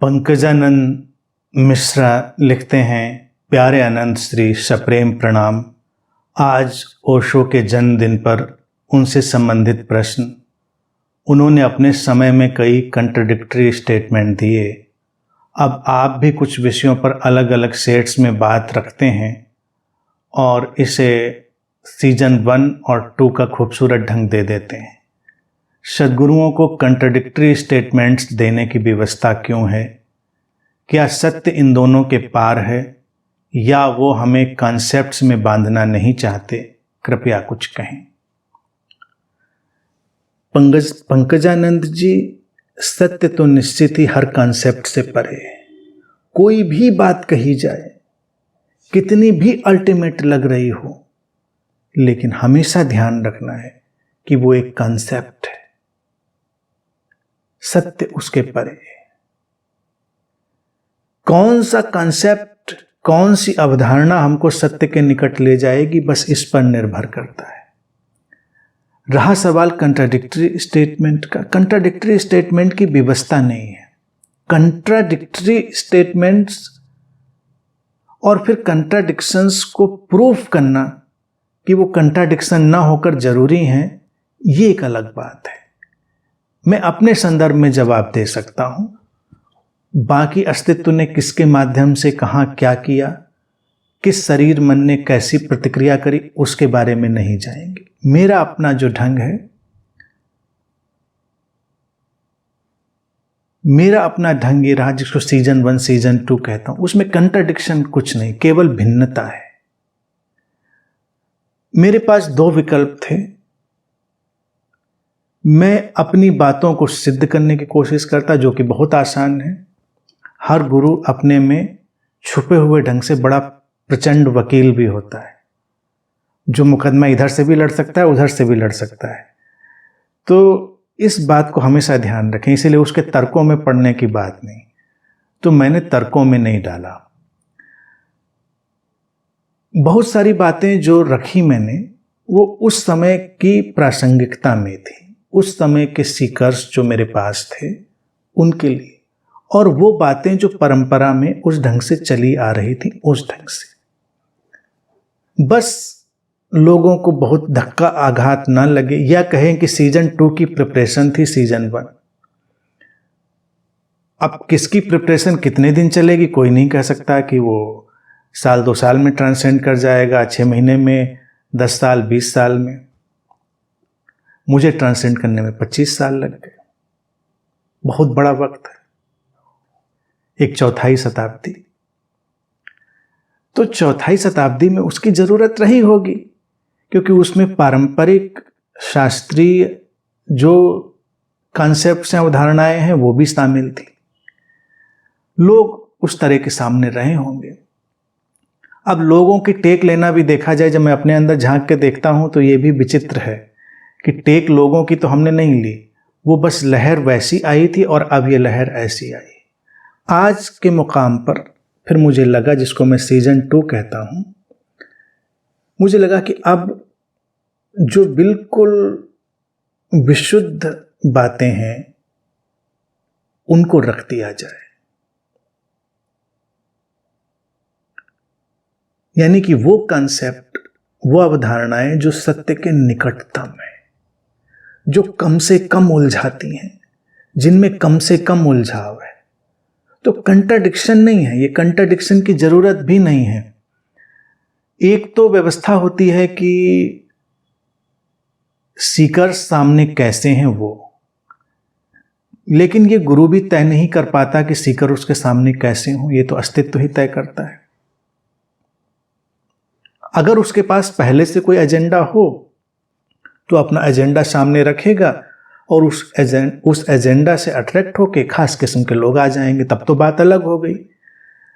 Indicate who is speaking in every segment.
Speaker 1: पंकजानंद मिश्रा लिखते हैं, प्यारे अनंत श्री सप्रेम प्रणाम। आज ओशो के जन्मदिन पर उनसे संबंधित प्रश्न। उन्होंने अपने समय में कई कंट्राडिक्टरी स्टेटमेंट दिए। अब आप भी कुछ विषयों पर अलग अलग सेट्स में बात रखते हैं और इसे सीजन 1 और 2 का खूबसूरत ढंग दे देते हैं। सद्गुरुओं को कंट्राडिक्टरी स्टेटमेंट्स देने की व्यवस्था क्यों है? क्या सत्य इन दोनों के पार है या वो हमें कॉन्सेप्ट्स में बांधना नहीं चाहते? कृपया कुछ कहें। पंकजानंद जी, सत्य तो निश्चित ही हर कॉन्सेप्ट से परे है। कोई भी बात कही जाए, कितनी भी अल्टीमेट लग रही हो, लेकिन हमेशा ध्यान रखना है कि वो एक कॉन्सेप्ट है, सत्य उसके परे है। कौन सा कॉन्सेप्ट, कौन सी अवधारणा हमको सत्य के निकट ले जाएगी, बस इस पर निर्भर करता है। रहा सवाल कंट्राडिक्टरी स्टेटमेंट का, कंट्राडिक्टरी स्टेटमेंट की व्यवस्था नहीं है। कंट्राडिक्टरी स्टेटमेंट्स और फिर कंट्राडिक्शंस को प्रूफ करना कि वो कंट्राडिक्शन ना होकर जरूरी हैं, ये एक अलग बात है। मैं अपने संदर्भ में जवाब दे सकता हूं, बाकी अस्तित्व ने किसके माध्यम से कहां क्या किया, किस शरीर मन ने कैसी प्रतिक्रिया करी, उसके बारे में नहीं जाएंगे। मेरा अपना जो ढंग है, मेरा अपना ढंग ये रहा जिसको सीजन 1 सीजन 2 कहता हूं। उसमें कंट्राडिक्शन कुछ नहीं, केवल भिन्नता है। मेरे पास 2 विकल्प थे। मैं अपनी बातों को सिद्ध करने की कोशिश करता, जो कि बहुत आसान है। हर गुरु अपने में छुपे हुए ढंग से बड़ा प्रचंड वकील भी होता है, जो मुकदमा इधर से भी लड़ सकता है, उधर से भी लड़ सकता है। तो इस बात को हमेशा ध्यान रखें, इसीलिए उसके तर्कों में पड़ने की बात नहीं। तो मैंने तर्कों में नहीं डाला। बहुत सारी बातें जो रखी मैंने, वो उस समय की प्रासंगिकता में थी, उस समय के सीकर्स जो मेरे पास थे उनके लिए, और वो बातें जो परंपरा में उस ढंग से चली आ रही थी, उस ढंग से। बस लोगों को बहुत धक्का आघात ना लगे, या कहें कि सीजन 2 की प्रिपरेशन थी सीजन 1। अब किसकी प्रिपरेशन कितने दिन चलेगी कोई नहीं कह सकता कि वो साल 2 साल में ट्रांसेंड कर जाएगा, 6 महीने में, 10 साल, 20 साल में। मुझे ट्रांसेंड करने में 25 साल लग गए। बहुत बड़ा वक्त है, 1/4 शताब्दी। तो 1/4 शताब्दी में उसकी जरूरत रही होगी, क्योंकि उसमें पारंपरिक शास्त्रीय जो कॉन्सेप्ट्स हैं, अवधारणाएं हैं, वो भी शामिल थी। लोग उस तरह के सामने रहे होंगे। अब लोगों की टेक लेना भी देखा जाए, जब मैं अपने अंदर झांक के देखता हूं तो ये भी विचित्र है कि टेक लोगों की तो हमने नहीं ली, वो बस लहर वैसी आई थी और अब ये लहर ऐसी आई। आज के मुकाम पर फिर मुझे लगा, जिसको मैं सीजन 2 कहता हूं, मुझे लगा कि अब जो बिल्कुल विशुद्ध बातें हैं उनको रख दिया जाए। यानी कि वो कॉन्सेप्ट, वो अवधारणाएं जो सत्य के निकटतम है, जो कम से कम उलझाती हैं, जिनमें कम से कम उलझाव है। तो कंट्राडिक्शन नहीं है, ये कंट्राडिक्शन की जरूरत भी नहीं है। एक तो व्यवस्था होती है कि सीकर्स सामने कैसे हैं वो, लेकिन ये गुरु भी तय नहीं कर पाता कि सीकर उसके सामने कैसे हो, ये तो अस्तित्व ही तय करता है। अगर उसके पास पहले से कोई एजेंडा हो तो अपना एजेंडा सामने रखेगा और उस एजेंडा से अट्रैक्ट होके खास किस्म के लोग आ जाएंगे, तब तो बात अलग हो गई।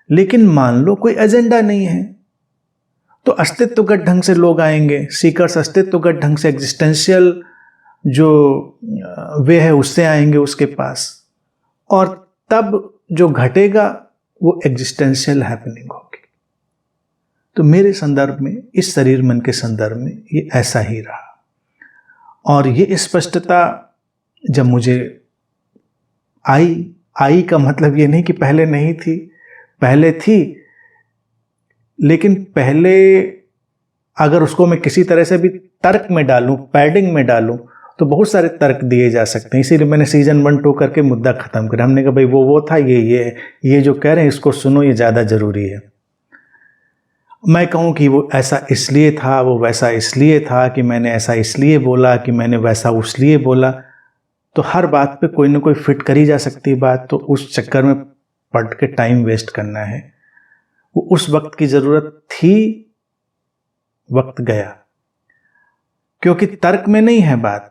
Speaker 1: लेकिन मान लो कोई एजेंडा नहीं है, तो अस्तित्वगत ढंग से लोग आएंगे। सीकर्स अस्तित्वगत ढंग से, एग्जिस्टेंशियल जो वे है उससे आएंगे उसके पास, और तब जो घटेगा वो एग्जिस्टेंशियल हैपनिंग होगी। तो मेरे संदर्भ में, इस शरीर मन के संदर्भ में, ये ऐसा ही रहा। और ये स्पष्टता जब मुझे आई आई का मतलब ये नहीं कि पहले नहीं थी, पहले थी, लेकिन पहले अगर उसको मैं किसी तरह से भी तर्क में डालूं, पैडिंग में डालूं, तो बहुत सारे तर्क दिए जा सकते हैं। इसीलिए मैंने सीजन 1 2 करके मुद्दा खत्म किया। हमने कहा भाई वो था, ये जो कह रहे हैं इसको सुनो, ये ज़्यादा ज़रूरी है। मैं कहूँ कि वो ऐसा इसलिए था, वो वैसा इसलिए था, कि मैंने ऐसा इसलिए बोला, कि मैंने वैसा उसलिए बोला, तो हर बात पे कोई ना कोई फिट करी जा सकती बात। तो उस चक्कर में पढ़ के टाइम वेस्ट करना है, वो उस वक्त की ज़रूरत थी, वक्त गया। क्योंकि तर्क में नहीं है बात,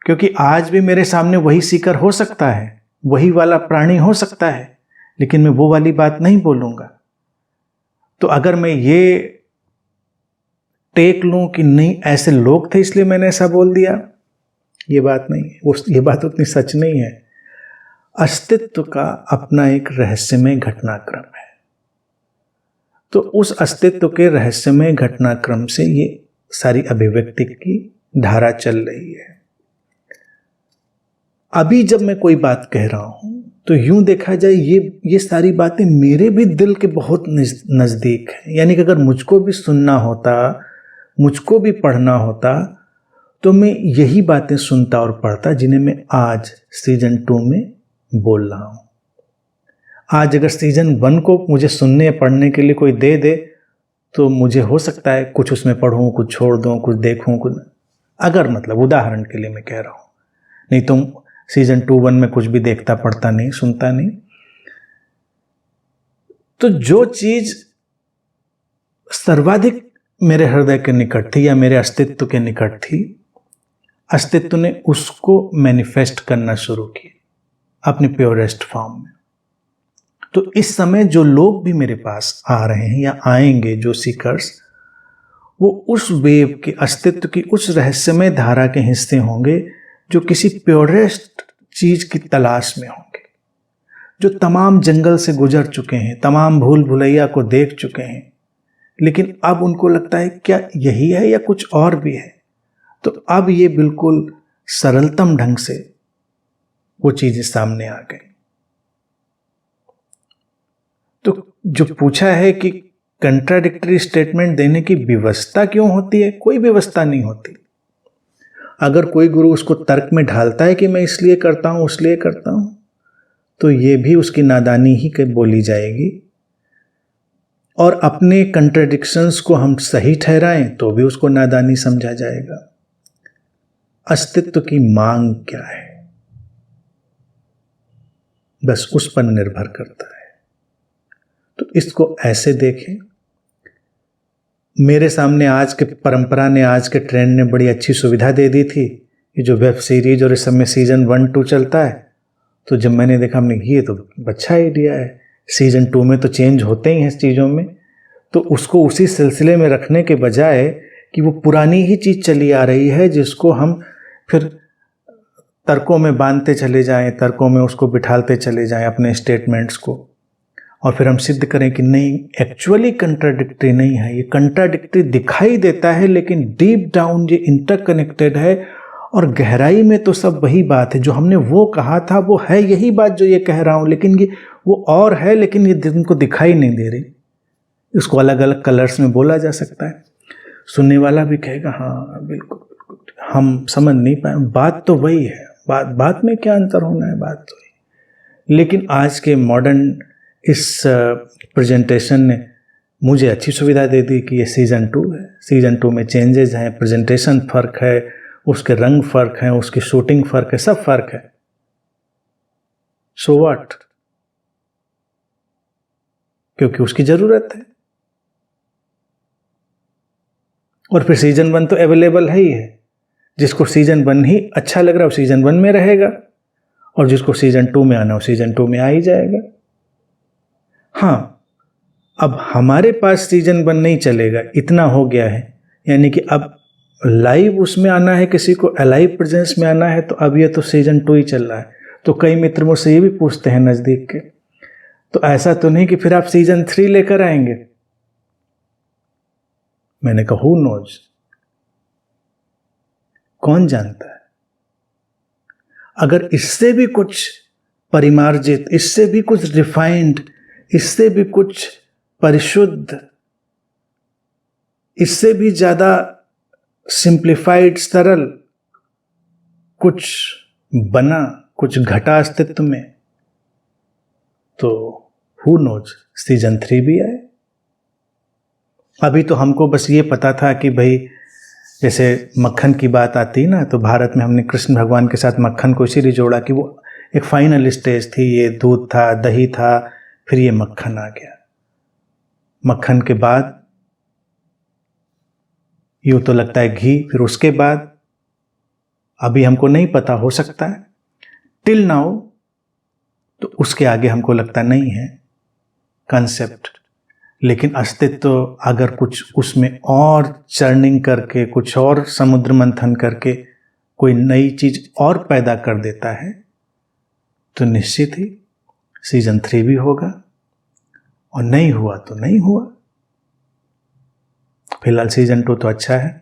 Speaker 1: क्योंकि आज भी मेरे सामने वही सीकर हो सकता है, वही वाला प्राणी हो सकता है, लेकिन मैं वो वाली बात नहीं बोलूँगा। तो अगर मैं ये टेक लूँ कि नहीं ऐसे लोग थे इसलिए मैंने ऐसा बोल दिया, ये बात नहीं है, ये बात उतनी सच नहीं है। अस्तित्व का अपना एक रहस्यमय घटनाक्रम है। तो उस अस्तित्व के रहस्यमय घटनाक्रम से ये सारी अभिव्यक्ति की धारा चल रही है। अभी जब मैं कोई बात कह रहा हूं तो यूं देखा जाए ये सारी बातें मेरे भी दिल के बहुत नज़दीक हैं। यानी कि अगर मुझको भी सुनना होता, मुझको भी पढ़ना होता, तो मैं यही बातें सुनता और पढ़ता जिन्हें मैं आज सीजन 2 में बोल रहा हूँ। आज अगर सीजन 1 को मुझे सुनने या पढ़ने के लिए कोई दे दे, तो मुझे हो सकता है कुछ उसमें पढ़ूँ, कुछ छोड़ दूँ, कुछ देखूँ, कुछ, अगर मतलब उदाहरण के लिए मैं कह रहा हूँ। नहीं तो सीजन 2 1 में कुछ भी देखता, पढ़ता नहीं, सुनता नहीं। तो जो चीज़ सर्वाधिक मेरे हृदय के निकट थी या मेरे अस्तित्व के निकट थी, अस्तित्व ने उसको मैनिफेस्ट करना शुरू किया अपने प्योरेस्ट फॉर्म में। तो इस समय जो लोग भी मेरे पास आ रहे हैं या आएंगे, जो सीकर्स, वो उस वेव के अस्तित्व की उस रहस्यमय धारा के हिस्से होंगे जो किसी प्योरेस्ट चीज की तलाश में होंगे, जो तमाम जंगल से गुजर चुके हैं, तमाम भूल भुलैया को देख चुके हैं, लेकिन अब उनको लगता है क्या यही है या कुछ और भी है। तो अब ये बिल्कुल सरलतम ढंग से वो चीजें सामने आ गई। तो जो पूछा है कि कंट्राडिक्टरी स्टेटमेंट देने की व्यवस्था क्यों होती है, कोई व्यवस्था नहीं होती। अगर कोई गुरु उसको तर्क में ढालता है कि मैं इसलिए करता हूं, उसलिए करता हूं, तो ये भी उसकी नादानी ही के बोली जाएगी। और अपने कंट्राडिक्शंस को हम सही ठहराएं तो भी उसको नादानी समझा जाएगा। अस्तित्व की मांग क्या है, बस उस पर निर्भर करता है। तो इसको ऐसे देखें। मेरे सामने आज के परंपरा ने, आज के ट्रेंड ने बड़ी अच्छी सुविधा दे दी थी। ये जो वेब सीरीज और इस समय सीजन 1 2 चलता है, तो जब मैंने देखा, हमने ये तो अच्छा आइडिया है, सीजन 2 में तो चेंज होते ही हैं इस चीज़ों में, तो उसको उसी सिलसिले में रखने के बजाय कि वो पुरानी ही चीज़ चली आ रही है जिसको हम फिर तर्कों में बांधते चले जाएं, तर्कों में उसको बिठालते चले जाएं अपने स्टेटमेंट्स को, और फिर हम सिद्ध करें कि नहीं, एक्चुअली कंट्राडिक्टरी नहीं है, ये कंट्राडिक्टरी दिखाई देता है लेकिन डीप डाउन ये इंटरकनेक्टेड है, और गहराई में तो सब वही बात है जो हमने वो कहा था, वो है यही बात जो ये कह रहा हूँ, लेकिन ये वो और है, लेकिन ये तुमको दिखाई नहीं दे रही। इसको अलग अलग कलर्स में बोला जा सकता है। सुनने वाला भी कहेगा हाँ बिल्कुल बिल्कुल, हम समझ नहीं पाए, बात तो वही है, बात में क्या अंतर होना है, बात तो वही। लेकिन आज के मॉडर्न इस प्रेजेंटेशन ने मुझे अच्छी सुविधा दे दी कि ये सीजन 2 है, सीजन 2 में चेंजेस हैं, प्रेजेंटेशन फ़र्क है, उसके रंग फ़र्क हैं, उसकी शूटिंग फ़र्क है, सब फ़र्क है। सो व्हाट, क्योंकि उसकी ज़रूरत है। और फिर सीजन 1 तो अवेलेबल है ही है। जिसको सीजन 1 ही अच्छा लग रहा है वो सीजन 1 में रहेगा, और जिसको सीजन 2 में आना हो सीजन 2 में आ ही जाएगा। हाँ, अब हमारे पास सीजन 1 नहीं चलेगा, इतना हो गया है। यानी कि अब लाइव उसमें आना है, किसी को अलाइव प्रेजेंस में आना है, तो अब ये तो सीजन 2 ही चल रहा है। तो कई मित्र मुझसे ये भी पूछते हैं नज़दीक के, तो ऐसा तो नहीं कि फिर आप सीजन 3 लेकर आएंगे? मैंने कहा हू नोज, कौन जानता है। अगर इससे भी कुछ परिमार्जित, इससे भी कुछ रिफाइंड, इससे भी कुछ परिशुद्ध, इससे भी ज़्यादा सिंप्लीफाइड, सरल कुछ बना, कुछ घटा अस्तित्व में, तो हु नोज सीजन 3 भी आए। अभी तो हमको बस ये पता था कि भाई जैसे मक्खन की बात आती ना, तो भारत में हमने कृष्ण भगवान के साथ मक्खन को इसीलिए जोड़ा कि वो एक फाइनल स्टेज थी। ये दूध था, दही था, फिर ये मक्खन आ गया। मक्खन के बाद यूँ तो लगता है घी, फिर उसके बाद अभी हमको नहीं पता, हो सकता है टिल नाउ, तो उसके आगे हमको लगता नहीं है कंसेप्ट। लेकिन अस्तित्व अगर कुछ उसमें और चर्निंग करके, कुछ और समुद्र मंथन करके कोई नई चीज और पैदा कर देता है, तो निश्चित ही सीजन 3 भी होगा, और नहीं हुआ तो नहीं हुआ। फिलहाल सीजन 2 तो अच्छा है।